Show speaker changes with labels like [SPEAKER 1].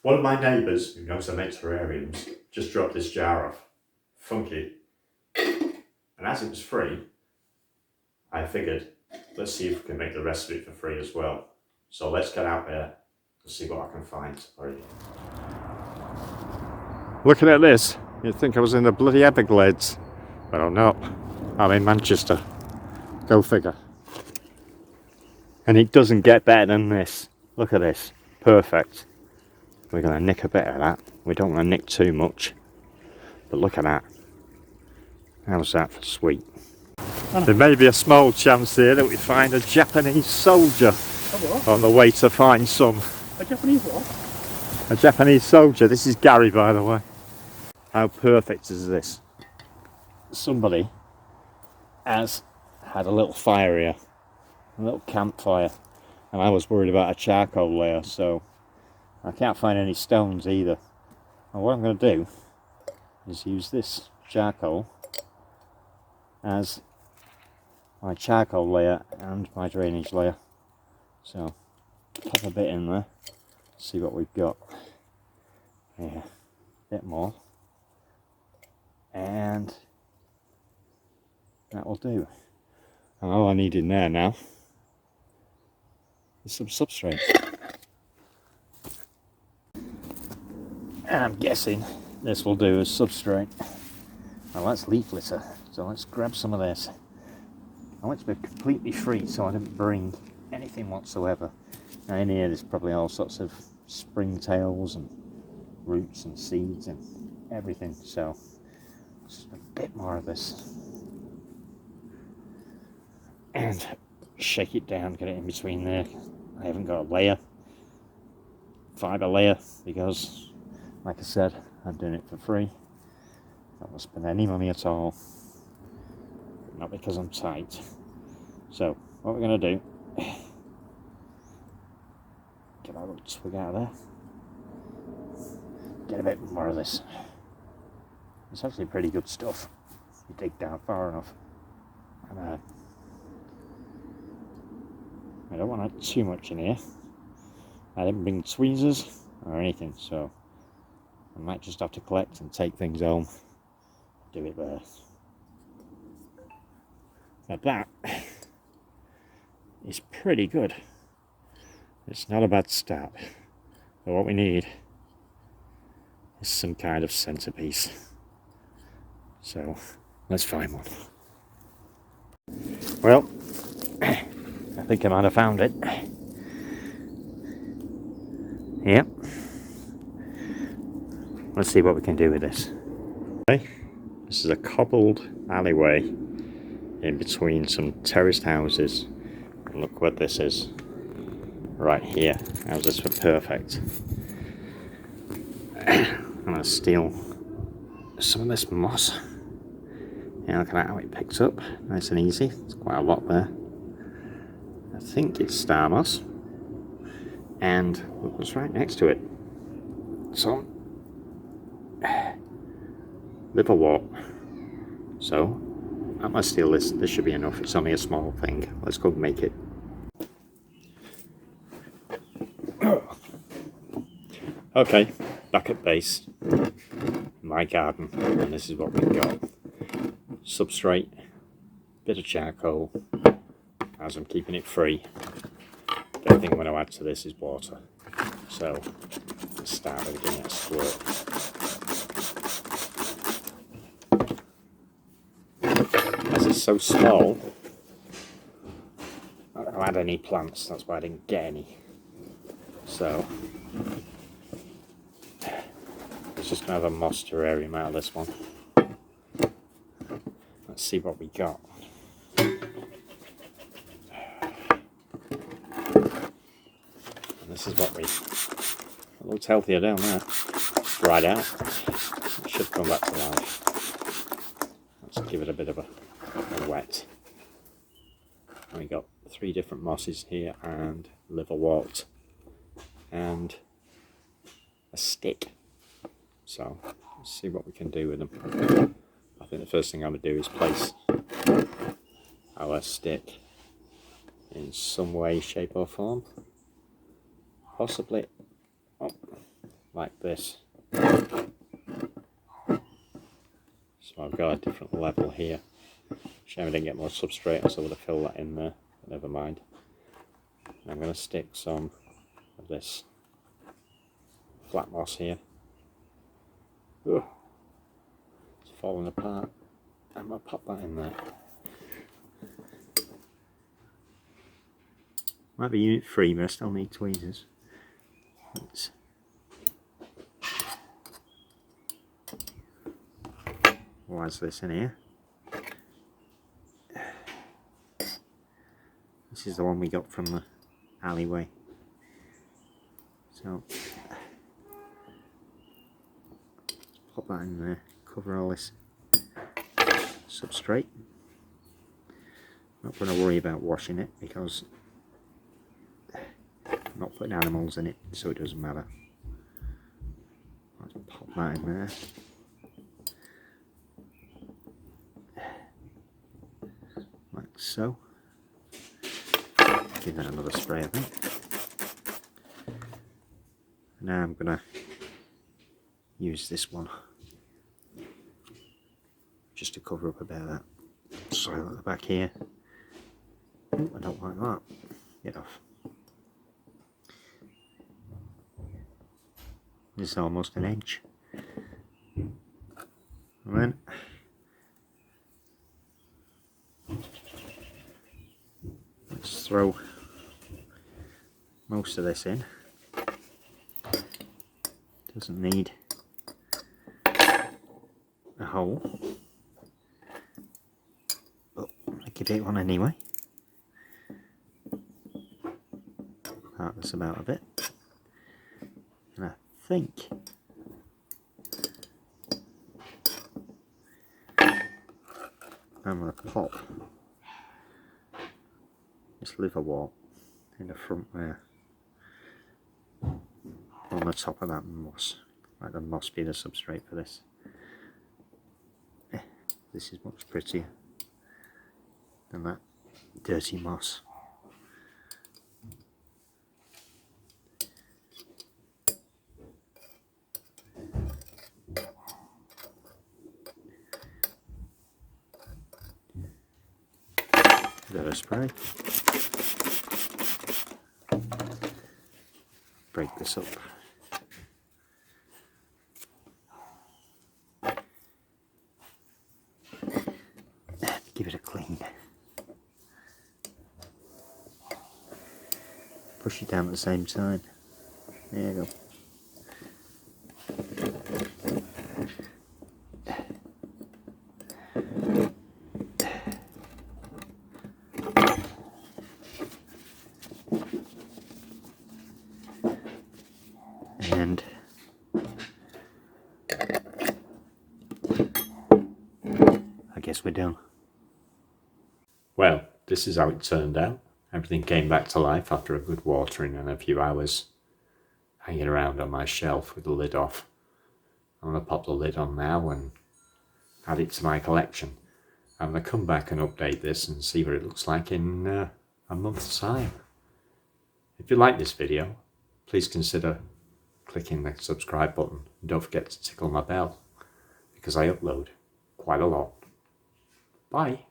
[SPEAKER 1] One of my neighbours, who knows I make terrariums, just dropped this jar off. Funky. And as it was free, I figured, let's see if we can make the rest of it for free as well. So let's get out there and see what I can find for you. Looking at this, you'd think I was in the bloody Everglades, but I'm not. I'm in Manchester. Go figure. And it doesn't get better than this. Look at this. Perfect. We're going to nick a bit of that. We don't want to nick too much. But look at that. How's that for sweet? There may be a small chance here that we find a Japanese soldier on the way to find some.
[SPEAKER 2] A Japanese what?
[SPEAKER 1] A Japanese soldier. This is Gary, by the way. How perfect is this? Somebody has had a little fire here. A little campfire. And I was worried about a charcoal layer, so I can't find any stones either. And what I'm going to do is use this charcoal as my charcoal layer and my drainage layer. So pop a bit in there, see what we've got. Yeah, a bit more. And that will do. And all I need in there now is some substrate. And I'm guessing this will do as substrate. Well, that's leaf litter, so let's grab some of this. I want to be completely free, so I didn't bring anything whatsoever. Now in here there's probably all sorts of springtails and roots and seeds and everything, so just a bit more of this. And shake it down, get it in between there. I haven't got a layer, fibre layer, because like I said, I'm doing it for free. I don't spend any money at all. Not because I'm tight. So what we're going to do, get our little twig out of there, get a bit more of this. It's actually pretty good stuff if you dig down far enough. And I don't want to add too much in here. I didn't bring tweezers or anything, so I might just have to collect and take things home. Do it there. Now that is pretty good. It's not a bad start. But what we need is some kind of centerpiece. So let's find one. Well, I think I might have found it. Yep. Let's see what we can do with this. Okay. This is a cobbled alleyway in between some terraced houses. And look what this is. Right here. How's this for perfect? I'm going to steal some of this moss. Yeah, look at how it picks up. Nice and easy. It's quite a lot there. I think it's star moss. And look what's right next to it. So, liverwort. So, I'm going to steal this. This should be enough. It's only a small thing. Let's go make it. Okay, back at base. My garden. And this is what we've got. Substrate. Bit of charcoal. As I'm keeping it free. The only thing I'm going to add to this is water. So, let's start with giving it a squirt. As it's so small, I don't add any plants, that's why I didn't get any. So, it's just going to have a moss terrarium out of this one. Let's see what we got. This is what it looks healthier down there. Dried out. It should come back to life. Let's give it a bit of a wet. And we got 3 different mosses here and liverwort and a stick. So let's see what we can do with them. I think the first thing I'm going to do is place our stick in some way, shape or form. Possibly like this. So I've got a different level here. Shame I didn't get more substrate, so I would have filled that in there, but never mind. I'm going to stick some of this flat moss here. Ugh, it's falling apart. I'm going to pop that in there. Might be unit free, but I still need tweezers. What's this in here? This is the one we got from the alleyway. So let's pop that in there, cover all this substrate. Not going to worry about washing it because I'm not putting animals in it, so it doesn't matter. Let's pop that in there. Like so. Give that another spray, I think. Now I'm going to use this one just to cover up a bit of that soil at the back here. Ooh, I don't like that. Get off. This is almost an inch. And then let's throw most of this in. Doesn't need a hole, but I give it one anyway. That's about of it. And I think I'm going to pop this liverwort in the front there, on the top of that moss. Let the moss be the substrate for this. This is much prettier than that dirty moss. Bit of spray. Break this up. Give it a clean. Push it down at the same time. There you go. And I guess we're done. Well, this is how it turned out. Everything came back to life after a good watering and a few hours hanging around on my shelf with the lid off. I'm going to pop the lid on now and add it to my collection. I'm going to come back and update this and see what it looks like in a month's time. If you like this video, please consider clicking the subscribe button and don't forget to tickle my bell because I upload quite a lot. Bye.